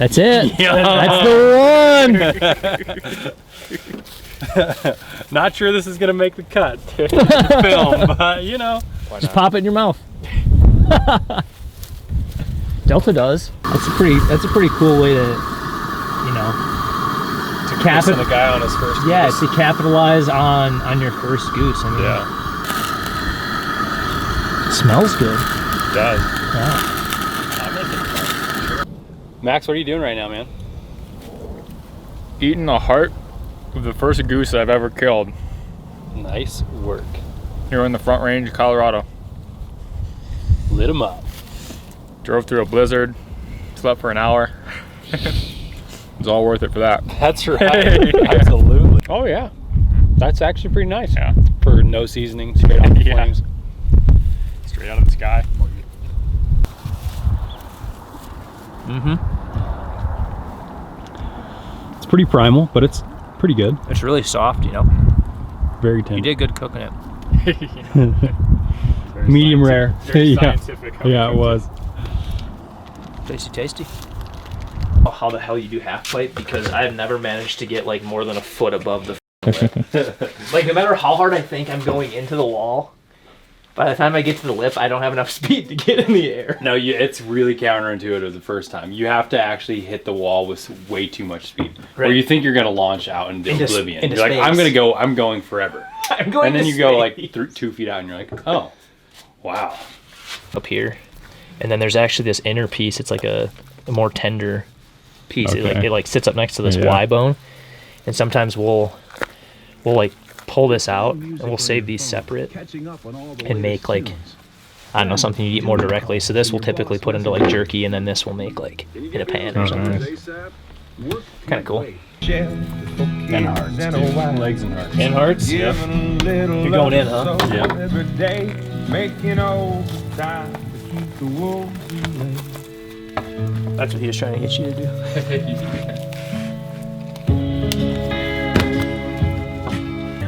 That's it. Yeah. That's the one. Not sure this is gonna make the cut to film, but you know. Just pop it in your mouth. Delta does. That's a pretty cool way to, you know, To the guy on his first goose. to capitalize on your first goose. I mean, it smells good. It does. Yeah. Max, what are you doing right now, man? Eating the heart of the first goose I've ever killed Nice work. here in the Front Range of Colorado. Lit him up. Drove through a blizzard, slept for an hour. It was all worth it for that. That's right. Absolutely. Oh yeah. That's actually pretty nice. Yeah. For no seasoning, straight off the Yeah. flames. Straight out of the sky. It's pretty primal, but it's pretty good. It's really soft, you know. Very tender. You did good cooking it. Medium rare. Very Yeah. scientific. Yeah, it was. Tasty, tasty. Oh, how the hell you do half pipe? Because I've never managed to get like more than a foot above the lip. Like no matter how hard I think I'm going into the wall, by the time I get to the lip, I don't have enough speed to get in the air. No, it's really counterintuitive the first time. You have to actually hit the wall with way too much speed. Or Right. you think you're gonna launch out into oblivion. into You're like, space. I'm going forever. I'm going And then to you go like space. 2 feet out and you're like, oh, wow. Up here, and then there's actually this inner piece. It's like a more tender piece. Okay. It like sits up next to this Yeah. Y bone, and sometimes we'll like pull this out and we'll save these separate and make like, I don't know, something you eat more directly. So this we'll typically put into like jerky, and then this we'll make like in a pan or something. Kind of cool. And hearts, too. Legs and hearts. And hearts. Yep. You're going in, huh? Yep. That's what he was trying to get you to do.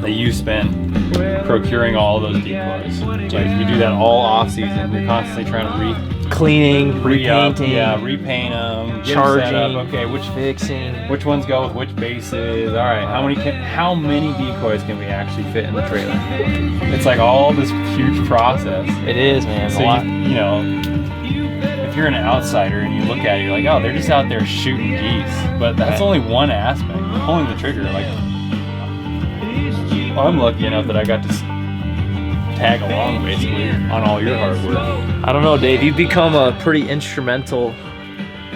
That you spend procuring all those decoys. Like you do that all off season. You're constantly trying to Cleaning, re-up, repainting, repaint them, charging, okay, fixing. which ones go with which bases? All right, how many decoys can we actually fit in the trailer? It's like all this huge process. It is, man. So a lot. you know, if you're an outsider and you look at it, you're like, oh, they're just out there shooting geese. But that's only one aspect. Pulling the trigger, like, well, I'm lucky enough that I got to tag along basically on all your hard work. I don't know, Dave. You've become a pretty instrumental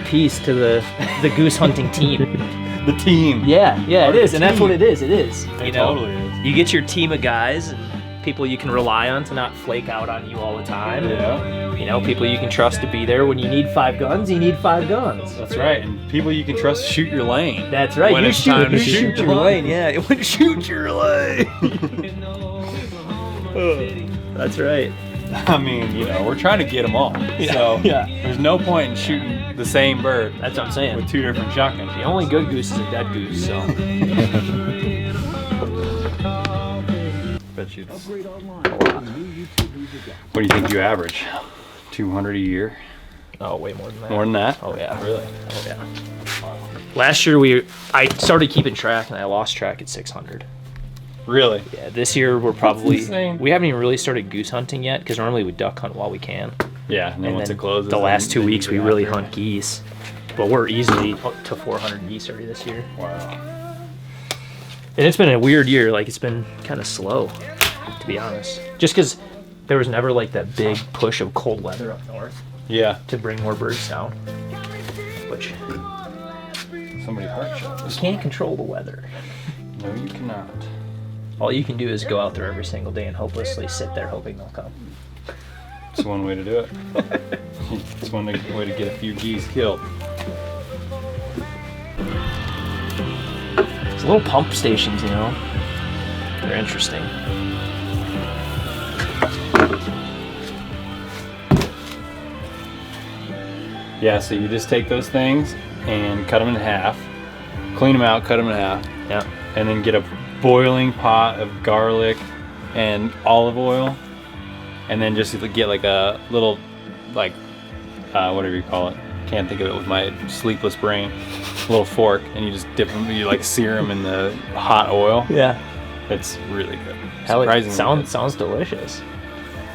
piece to the goose hunting team. The team. Yeah, it is, and that's team. what it is. It is. It totally is. You get your team of guys and people you can rely on to not flake out on you all the time. Yeah. You know, people you can trust to be there when you need 5 guns. You need 5 guns. That's right. And people you can trust to shoot your lane. That's right. When you it's time to shoot your lane. Yeah, it would shoot your lane. That's right. I mean, you know, we're trying to get them all. So yeah. there's no point in shooting the same bird That's what I'm saying. with 2 different shotguns. The only good goose is a dead goose. So. Bet you it's a lot. What do you think you average? 200 a year? Oh, way more than that. More than that? Oh yeah, really? Oh yeah. Last year I started keeping track and I lost track at 600. Really? Yeah, this year we're probably insane. we haven't even really started goose hunting yet because normally we duck hunt while we can. Yeah, and then once then it closes. the last 2 then you weeks we get really after it. hunt geese, but we're easily up to 400 geese already this year. Wow. And it's been a weird year. Like it's been kind of slow, to be honest. Just because there was never like that big push of cold weather up north Yeah. to bring more birds down, which Somebody's heart shot. you can't control the weather. No, you cannot. All you can do is go out there every single day and hopelessly sit there hoping they'll come. It's one way to do it. It's one way to get a few geese killed. It's little pump stations, you know. They're interesting. Yeah, so you just take those things and cut them in half, clean them out, cut them in half, Yeah. and then get a boiling pot of garlic and olive oil, and then just get like a little, like, whatever you call it, can't think of it with my sleepless brain. A little fork, and you just dip them, you like sear them in the hot oil. Yeah. It's really good. Hell, it Surprisingly good. sounds delicious.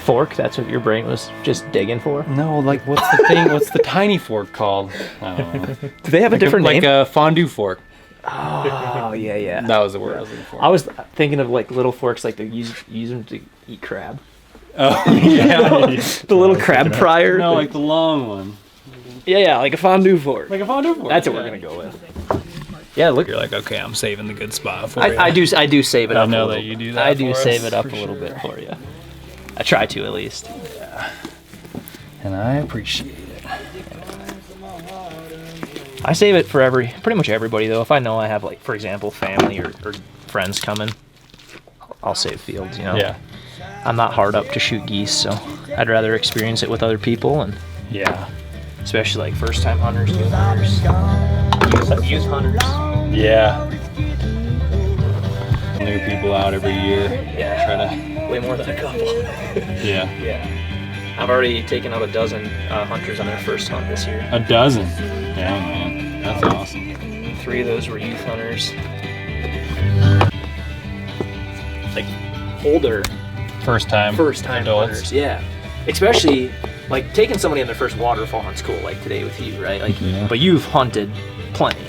Fork, that's what your brain was just digging for? No, like what's the thing? What's the tiny fork called? I don't know. Do they have a different name? Like a fondue fork. Oh, yeah. That was the word I was looking for. I was thinking of like little forks, like they use them to eat crab. Oh, yeah. The little crab fryers. No, like the long one. Yeah, like a fondue fork. Like a fondue fork. That's what we're gonna go with. Yeah, look. You're like, okay, I'm saving the good spot for you. I do save it up. I know a little. that you do that. I do for save us, it up for a little sure. bit for you. I try to at least. Yeah. And I appreciate it. I save it for pretty much everybody though. If I know I have like, for example, family or friends coming, I'll save fields. You know. Yeah. I'm not hard up to shoot geese, so I'd rather experience it with other people, and Yeah. especially like first time hunters, youth hunters. Yeah. New people out every year. Yeah. Try to. Way more than a couple. Yeah. Yeah. I've already taken out a dozen hunters on their first hunt this year. A dozen. Dang, man. That's awesome. 3 of those were youth hunters. Like older First time adults. adults. Yeah. Especially like taking somebody on their first waterfall hunt's cool, like today with you, right? Like, Yeah. but you've hunted plenty.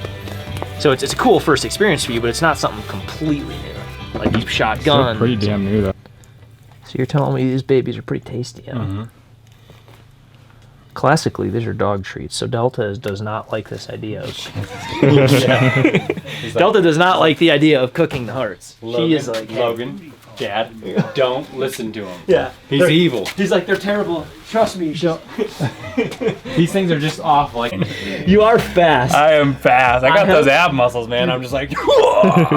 So it's a cool first experience for you, but it's not something completely new. Like you've shot guns. Pretty damn new though. So you're telling me these babies are pretty tasty, huh? Mm-hmm. Classically, these are dog treats, so Delta does not like this idea of... Delta does not like the idea of cooking the hearts. She is like... Logan, Dad, don't listen to him. Yeah. He's evil. He's like, they're terrible. Trust me. These things are just off. Like, You are fast. I am fast. I got I have- those ab muscles, man. I'm just like,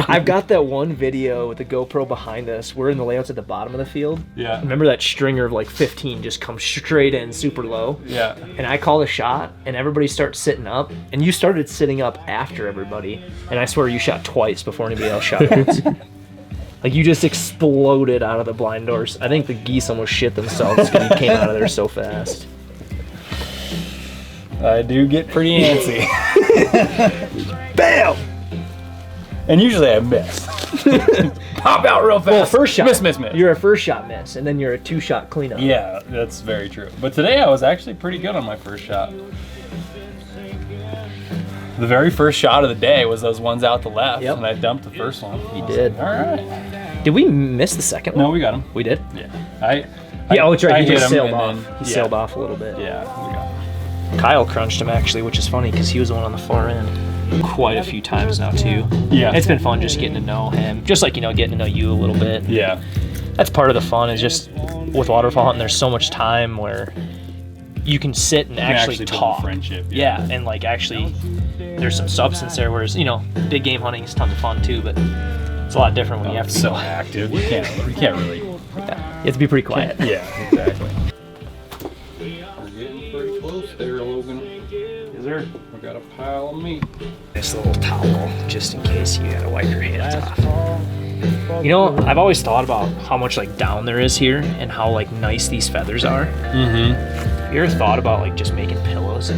I've got that one video with the GoPro behind us. We're in the layouts at the bottom of the field. yeah, Remember that stringer of like 15 just comes straight in super low? yeah. And I call a shot, and everybody starts sitting up, and you started sitting up after everybody, and I swear you shot twice before anybody else shot once. Like you just exploded out of the blind doors. I think the geese almost shit themselves because you came out of there so fast. I do get pretty antsy. Bam! And usually I miss. Pop out real fast. Well, first shot. Miss. You're a first shot miss, and then you're a 2-shot cleanup. Yeah, that's very true. But today I was actually pretty good on my first shot. The very first shot of the day was those ones out the left, Yep. and I dumped the first one. You did. All right. Did we miss the second one? No, we got him. We did? Yeah. Yeah, oh, it's right. He hit just him sailed and off. then- He yeah. sailed off a little bit. Yeah, we got him. Kyle crunched him actually, which is funny because he was the one on the far end quite a few times now too. Yeah. It's been fun just getting to know him, just like getting to know you a little bit. Yeah. That's part of the fun is just with waterfowl hunting. There's so much time where you can sit and actually build a talk. friendship. Yeah, and like actually, there's some substance there. Whereas big game hunting is tons of fun too, but it's a lot different when you have to. So active. You can't really. Yeah, you have to be pretty quiet. Yeah, exactly. We're getting pretty close there, Logan. Is there We got a pile of meat. this little towel just in case you gotta wipe your hands off? I've always thought about how much like down there is here and how like nice these feathers are. Mm-hmm. Have you ever thought about like just making pillows?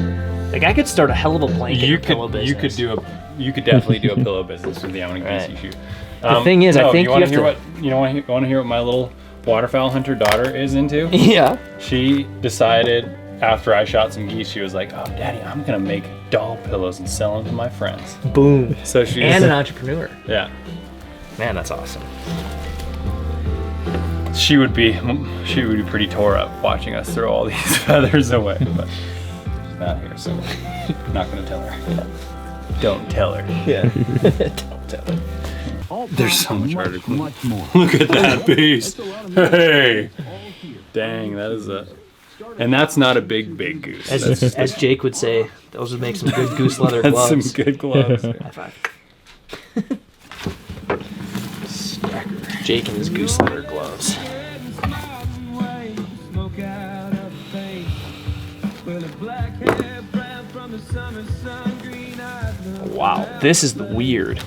Like I could start a hell of a blanket or pillow business. You could definitely do a pillow business with the how many geese Right. you shoot. The thing is, I think you want you to have hear what want to hear what my little waterfowl hunter daughter is into? Yeah. She decided after I shot some geese, she was like, "Oh, Daddy, I'm gonna make doll pillows and sell them to my friends." Boom. So she And an entrepreneur. yeah. Man, that's awesome. She would be pretty tore up watching us throw all these feathers away, but she's not here, so I'm not gonna tell her. Don't tell her. Yeah. Don't tell it. There's so much article. Look at that piece. Hey, dang, that is and that's not a big goose. That's As Jake would say, those would make some good goose leather that's gloves. some good gloves. High five. Jake and his goose leather gloves. Wow, this is weird.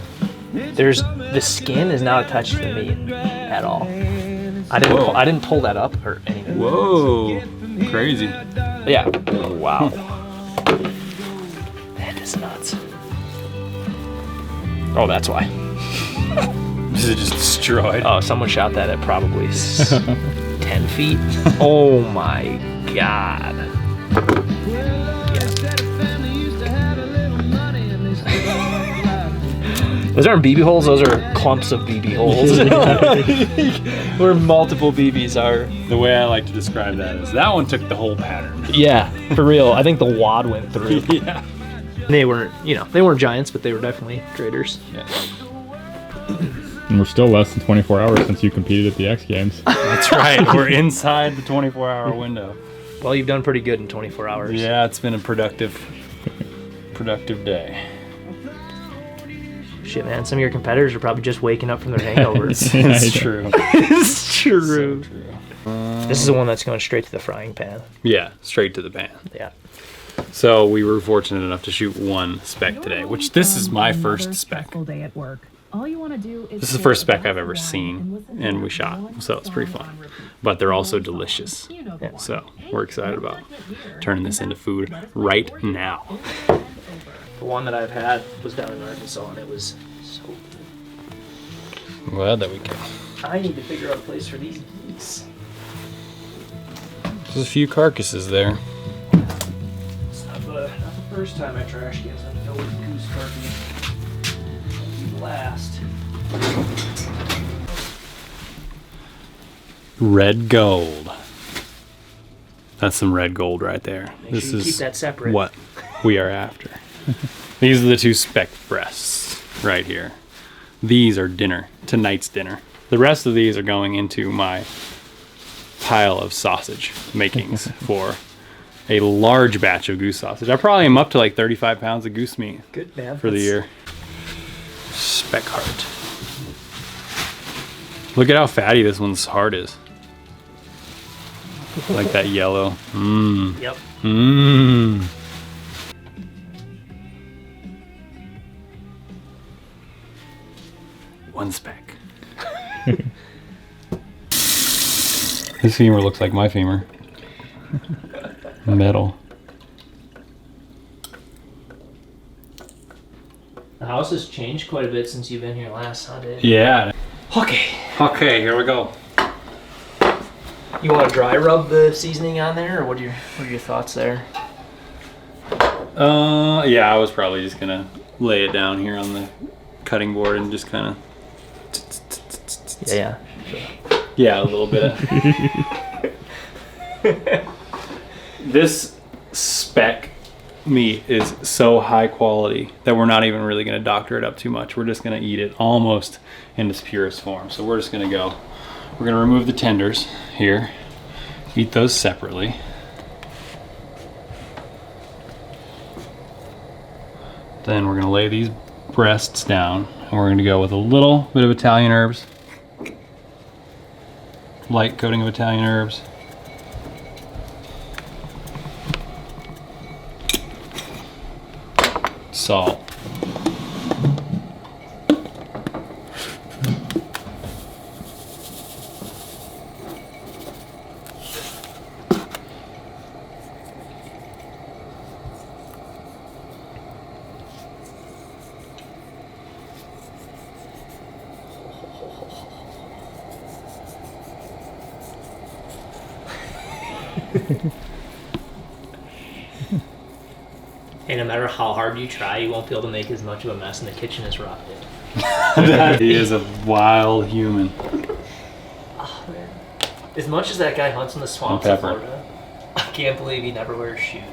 The skin is not attached to the meat at all. I didn't pull that up or anything. Whoa, crazy. Yeah. Wow. Oh, that's why. Is it just destroyed? Oh, someone shot that at probably 10 feet. Oh my god. Those aren't BB holes, those are clumps of BB holes. Where multiple BBs are. The way I like to describe that is that one took the whole pattern. Yeah, for real. I think the wad went through. Yeah. They weren't, you know, they weren't giants, but they were definitely traders. Yeah. And we're still less than 24 hours since you competed at the X Games. That's right. We're inside the 24-hour window. Well, you've done pretty good in 24 hours. Yeah, it's been a productive day. Shit, man. Some of your competitors are probably just waking up from their hangovers. It's true. It's true. So true. This is the one that's going straight to the frying pan. Yeah, straight to the pan. Yeah. So we were fortunate enough to shoot one spec today, which this is my first spec. Day at work. All you want to do is This is the first spec I've ever seen, and we shot, so it's pretty fun. But they're also delicious, so we're excited about turning this into food right now. The one that I've had was down in Arkansas, and it was so good. Glad that we can. I need to figure out a place for these geese. There's a few carcasses there. It's not the first time I trash cans. I know with goose carcass. Last. Red gold. That's some red gold right there. Make This sure you is keep that separate. what we are after. These are the two spec breasts right here. These are tonight's dinner. The rest of these are going into my pile of sausage makings for a large batch of goose sausage. I probably am up to like 35 pounds of goose meat Good, man. for the year. Spec heart. Look at how fatty this one's heart is. Like that yellow. Mmm. Yep. Mmm. One spec. His femur looks like my femur. Metal. The house has changed quite a bit since you've been here last, huh, Dave? Yeah. Okay. Okay, here we go. You want to dry rub the seasoning on there, or what are your thoughts there? Yeah, I was probably just gonna lay it down here on the cutting board and just kind of. Yeah. Yeah, a little bit. This spec meat is so high quality that we're not even really going to doctor it up too much. We're just going to eat it almost in its purest form. So we're just going to go. We're going to remove the tenders here. Eat those separately. Then we're going to lay these breasts down, and we're going to go with a little bit of Italian herbs. Light coating of Italian herbs. Salt. Hey, no matter how hard you try, you won't be able to make as much of a mess in the kitchen as Rob did. He is a wild human. Oh, man. As much as that guy hunts in the swamps of Florida, I can't believe he never wears shoes.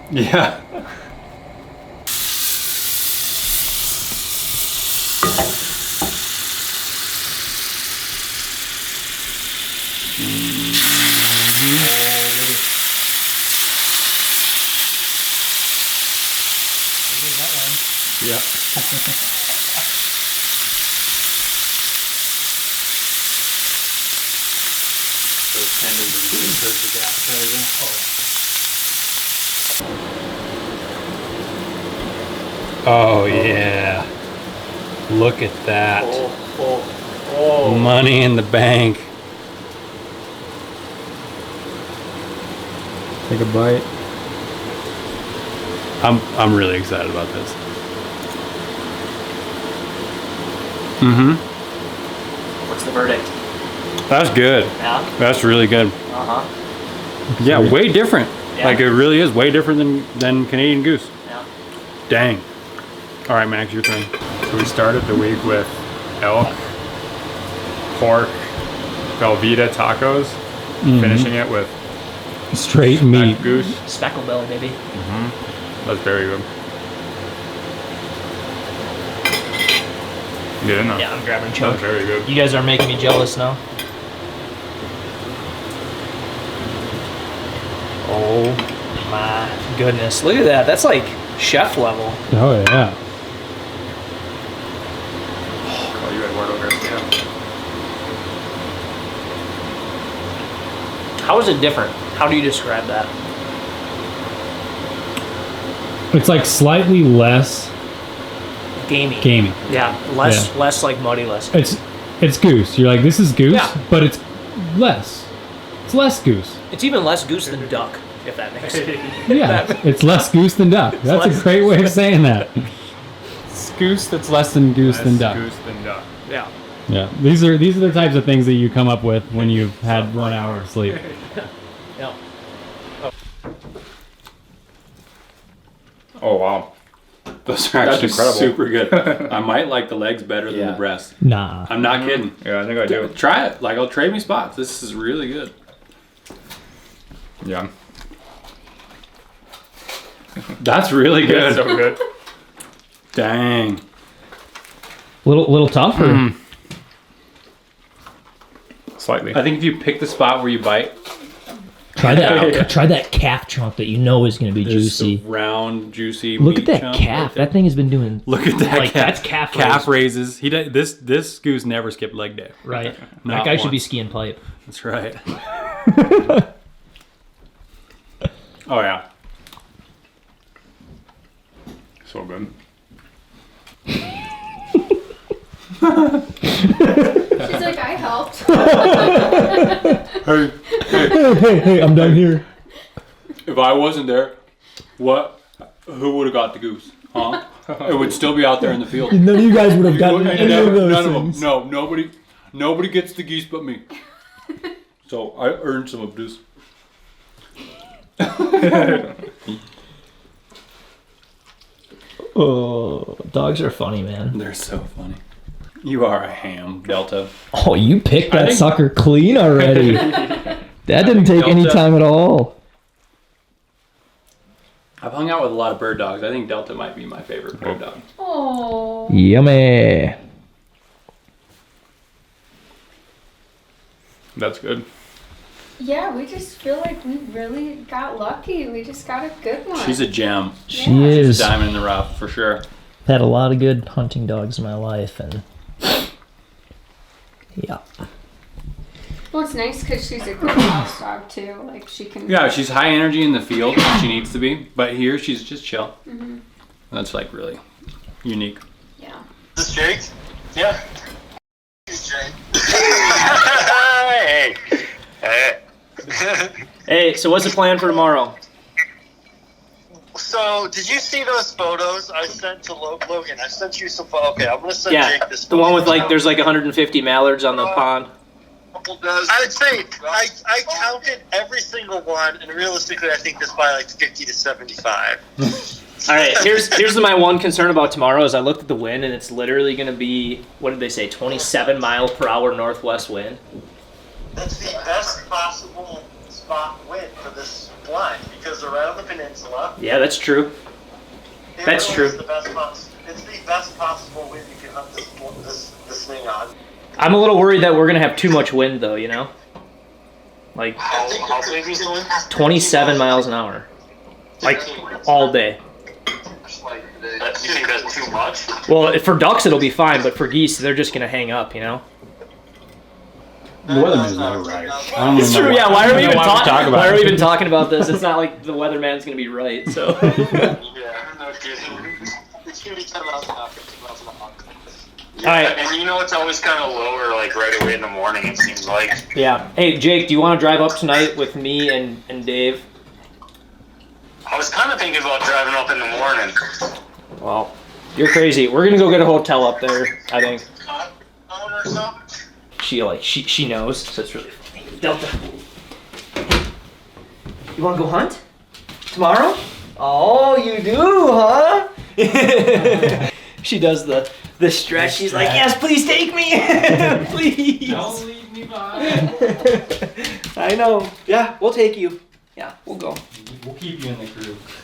Yeah. Yeah. Those tenders are the perfect appetizer. Oh yeah. Look at that. Oh. Money in the bank. Take a bite. I'm really excited about this. Mm-hmm. What's the verdict? That's good. Yeah. That's really good. Uh-huh. Yeah, way different. Yeah. Like it really is way different than Canadian goose. Yeah. Dang. All right, Max, your turn. So we started the week with elk, pork, Velveeta tacos, finishing it with Straight meat. goose. Specklebelly, baby. That's very good. Get in there. Yeah, I'm grabbing a That's chunk. very good. You guys are making me jealous now. Oh my goodness. Look at that. That's like chef level. Oh yeah. Oh, you had word over here. Yeah. How is it different? How do you describe that? It's like slightly less Gamey. gamey. Yeah, less like muddy, less. It's goose. You're like, this is goose, Yeah. but it's less. It's less goose. It's even less goose than duck, if that makes sense. Yeah, it's less goose than duck. That's less a great way of saying that. It's goose that's less than goose than duck. Goose than duck. Yeah. Yeah, these are the types of things that you come up with when you've had 1 hour of sleep. Yeah. Oh, wow. Those are actually incredible. super good. I might like the legs better than the breast. Nah. I'm not kidding. Yeah, I think I do. Try it. Like, I'll trade me spots. This is really good. Yeah. That's really good. So good. Dang. Little tougher. Slightly. I think if you pick the spot where you bite, Try that. Try that calf chunk that you know is going to be there's juicy. a round, juicy Look meat at that chunk calf. right there. That thing has been doing Look at that like calf. that's calf Calf raises. He does, this goose never skipped leg day. right. Not That guy should be once. skiing pipe. That's right. Oh yeah. So good. She's like, I helped. Hey, I'm done here. If I wasn't there, who would have got the goose? Huh? It would still be out there in the field. None of you guys would have gotten And any of those none of things. them. No, nobody gets the geese but me. So I earned some of this. Oh, dogs are funny, man. They're so funny. You are a ham, Delta. Oh, you picked I that think- sucker clean already. That didn't take any Delta- time at all. I've hung out with a lot of bird dogs. I think Delta might be my favorite bird dog. Oh. Yummy. That's good. Yeah, we just feel like we really got lucky. We just got a good one. She's a gem. She Yeah. is. Diamond in the rough for sure. Had a lot of good hunting dogs in my life, and yeah. Well, it's nice because she's a good house dog too. Like she can. Yeah, she's high energy in the field when she needs to be, but here she's just chill. That's like really unique. Yeah. Is this Jake? Yeah. It's Jake. Hey. Hey, so what's the plan for tomorrow? So, did you see those photos I sent to Logan? I sent you some photos. Okay, I'm going to send Yeah, Jake this the one with photo. like there's like 150 mallards on the pond. I would say, I counted every single one, and realistically, I think there's probably like 50 to 75. All right, here's my one concern about tomorrow is I looked at the wind and it's literally going to be, what did they say, 27 miles per hour northwest wind. That's the best possible spot wind for this blind, because they're right on the peninsula. Yeah, that's true. It That's really is true. the best it's the best possible wind you can hunt this thing on. I'm a little worried that we're going to have too much wind though, you know? Like How big is the wind? 27 miles an hour. Like all day. You think that's too much? Well, for ducks it'll be fine, but for geese they're just going to hang up, you know? The weatherman's never right. I don't It's even know true, yeah. Why are we even why we talk about Why are we it. even talking about this? It's not like the weatherman's gonna be right. So Yeah, no kidding. It's gonna be 10 miles an hour, 15 miles an hour. All right. And you know it's always kind of lower, like right away in the morning, it seems like. yeah. Hey Jake, do you want to drive up tonight with me and Dave? I was kind of thinking about driving up in the morning. Well, you're crazy. We're gonna go get a hotel up there, I think. she knows, so it's really funny. Delta. You want to go hunt tomorrow? Oh, you do, huh? She does the stretch. She's like, yes, please take me, please. Don't leave me behind. I know. Yeah, we'll take you. Yeah, we'll go. We'll keep you in the crew.